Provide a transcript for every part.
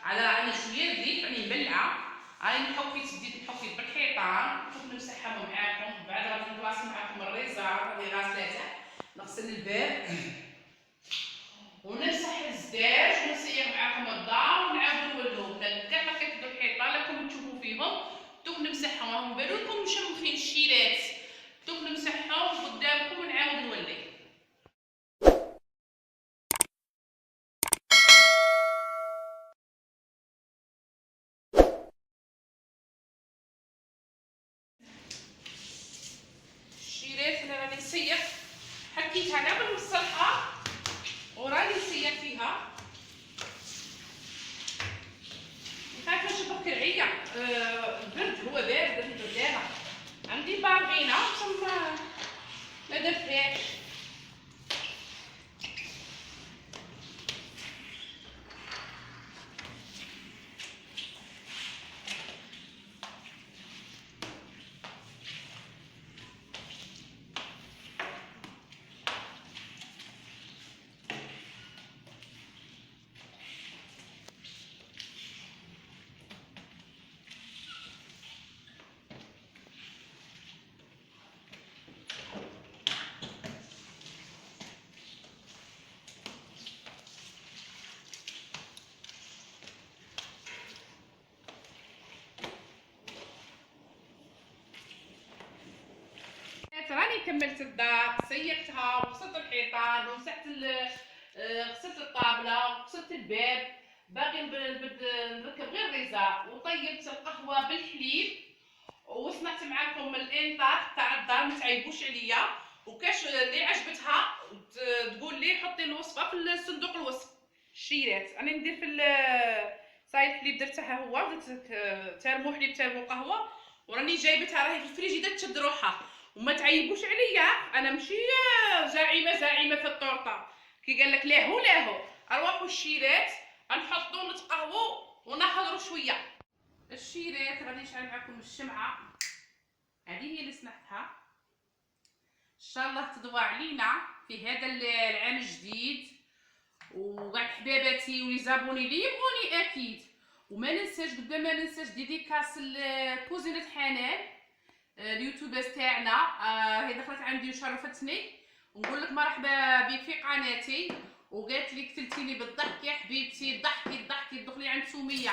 على شويه زيت راني مبلعه. راني نحوكيت بديت نحوكيت بالحيطان، نشوف نمسحهم معاكم. بعد غادي نواصل معاكم الريزه راني غاسلاته، نغسل الباب ونمسح الزداج ونسير معاكم الدار ونعاود نولو كاع ما كتبدو الحيطان راكم تشوفوا فيهم. دوك نمسحهم راهم يبانو لكم مشمخين الشيلات، دوك نمسحهم قدامكم ونعاود نولي. الشيلات انا راني نسيق، حكيتها كاع بالمصلحه وراني نسيق فيها. خايفه نشبك العيه، البرد هو بارد البردانه. عندي باربينه بصح ما درتهاش. راني كملت الدار، سيقتها وغسلت الحيطان ومسحت غسلت الطابله وغسلت الباب. باقي نركب غير الريزه، وطيبت القهوه بالحليب وصنعت معاكم الانطاق تاع الدار، ما تعيبوش عليا. وكاش اللي عجبتها تقول لي حطي الوصفه في صندوق الوصف. الشيرات راني ندير في صاي الحليب درتها هو، درت ترمو حليب ترمو قهوه، وراني جايبتها راهي في الفريجيدار تشد روحها. وما تعيبوش عليا، انا ماشي زعيمه في الطورطه. كي قال لك لاهو لاهو ارواحوا الشيرات، نحطو نتقهوو ونهضروا شويه. الشيرات غادي نشعل معكم الشمعه، هذه هي اللي صنعتها. ان شاء الله تضوى علينا في هذا العام الجديد، وكاع حباباتي ولي زابوني اللي يبغوني اكيد. وما ننساش قبل ما ننساش ديديكاس لكوزينة حنان، اليوتيوبرز تاعنا. هي دخلت عندي وشرفتني، ونقول لك مرحبا بك في قناتي. وقالت لي قتلتيني بالضحك يا حبيبتي، ضحكي دخلي عند سميه،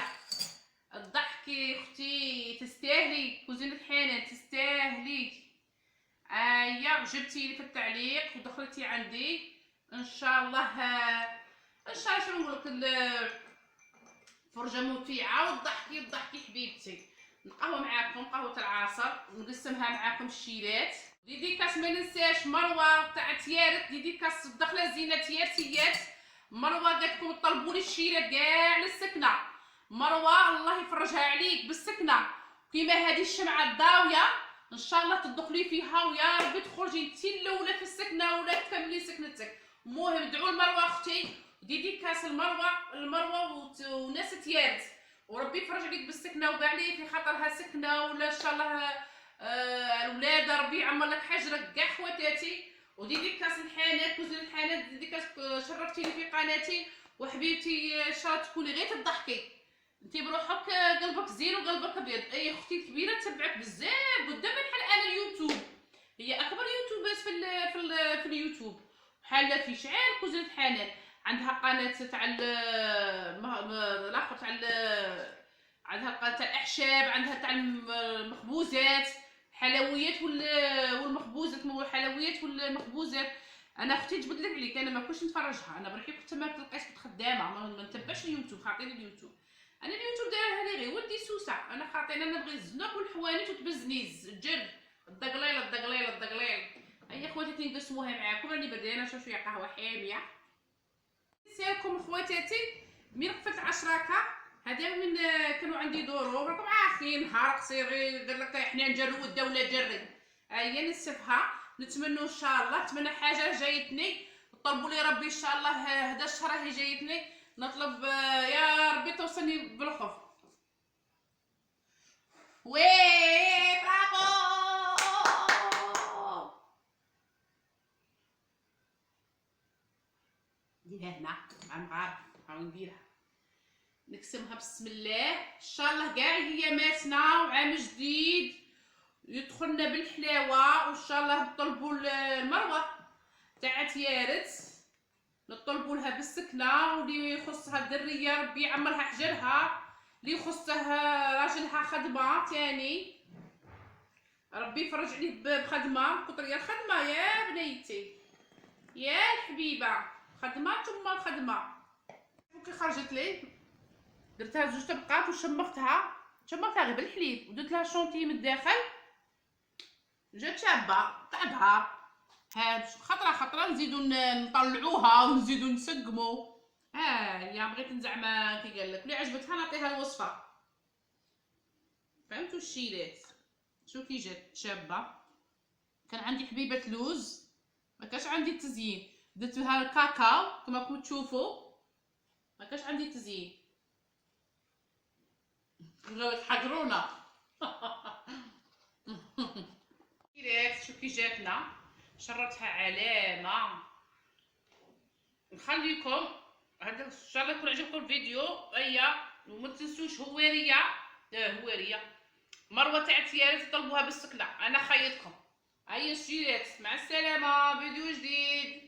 الضحكي اختي تستاهلي، كوزينة حنان تستاهلي. جبتي لي في التعليق ودخلتي عندي ان شاء الله. ان شاء الله شنو نقول لك، فرجه مطيعه وضحكي حبيبتي. نقهوى معاكم قهوه العصر ونقسمها معاكم الشيلات. ديديكاس ما ننساش مروه تاع تيارت، ديديكاس الدخله زينه تيارتيات. مروه قالت لكم طلبوا لي الشيلات كاع للسكنه. مروه الله يفرجها عليك بالسكنه، كيما هذه الشمعه الضاويه ان شاء الله تدخلي فيها، ويا ربي تخرجي انت الاولى في السكنه ولا تكملي سكنتك. المهم ادعوا لمروه اختي، ديديكاس المروه وناس تيارت، وربي يفرج عليك بالسكنه وكاع لي في خاطرها سكنه، ولا ان شاء الله الولاد ربي يعمر لك حجرك كاع خواتاتي. وديديكاس الحانات كوزين الحانات، ديديكاس شرفتيني في قناتي وحبيبتي. ان شاء الله تكوني غير تضحكي انتي بروحك، قلبك زين وقلبك ابيض. اي اختي الكبيره تتبعك بزاف قدام بحال انا اليوتيوب، هي اكبر يوتيوبرز في اليوتيوب، بحال في شعال كوزين حنان. عندها قناه تاع الاخر تاع عندها قناه تاع الاعشاب، عندها تاع المخبوزات، حلويات والمخبوزات، الحلويات والمخبوزات. انا اختي تبدل لك عليك، انا ما كنتش نتفرجها، انا بروحي كنت ما تلقاش كنت خدامه، ما نتبعش اليوتيوب، خاطيني اليوتيوب. انا اليوتيوب دايرها لي غير ولدي سوسه، انا خاطيني انا نبغي الزنق والحوانيت وتبزنيز الجر الدقليل. هيا خواتاتي نقسموها معاكم، راني بردانه شويه قهوه حاميه. نسيلكم خواتاتي من قفلت عشراكه هذا من كانوا عندي ظروف، راكم عارفين نهار قصير قال لك احنا نجرو والدوله جري. هيا نسفها، نتمنوا ان شاء الله، نتمنى حاجه جايتني طلبوا لي ربي ان شاء الله هذا الشهر هي جايتني، نطلب يا ربي توصلني بالخوف. وي برافو. ديرها هنا مع المغاربه، هاو نديرها. نقسمها بسم الله. ان شاء الله كاع اياماتنا وعام جديد يدخلنا بالحلاوه، وان شاء الله نطلبوا المروه تاع تيارت، نطلبوا لها بالسكنه، واللي يخصها الدريه ربي يعمرها حجرها، اللي يخصه راجلها خدمه تاني ربي يفرج عليه بخدمه، كثر يا الخدمه يا بنيتي يا الحبيبه، خدمه ثم الخدمه. كي خرجت لي درتها زوج طبقات وشمختها غير بالحليب، ودرت لها شونتي من الداخل، جات شابه طعبها. ها خطره نزيدو نطلعوها ونزيدو نسقمو. يا بغيت زعما كي قال لك اللي عجبتها نعطيها الوصفه. فهمتوا الشيلات؟ شو كي جات شابه. كان عندي حبيبه لوز، ما كانش عندي تزيين، درت لها الكاكاو كما راكم تشوفوا، ما كانش عندي تزيين. حقرونا. شو كي جاتنا، شربتها علامه. نخليكم هذا ان شاء الله يكون عجبكم الفيديو. وما تنسوش هواريه مروه تاع تيارت طلبوها بالسكنه، انا خيطكم. هيا الشيرات، مع السلامه، فيديو جديد.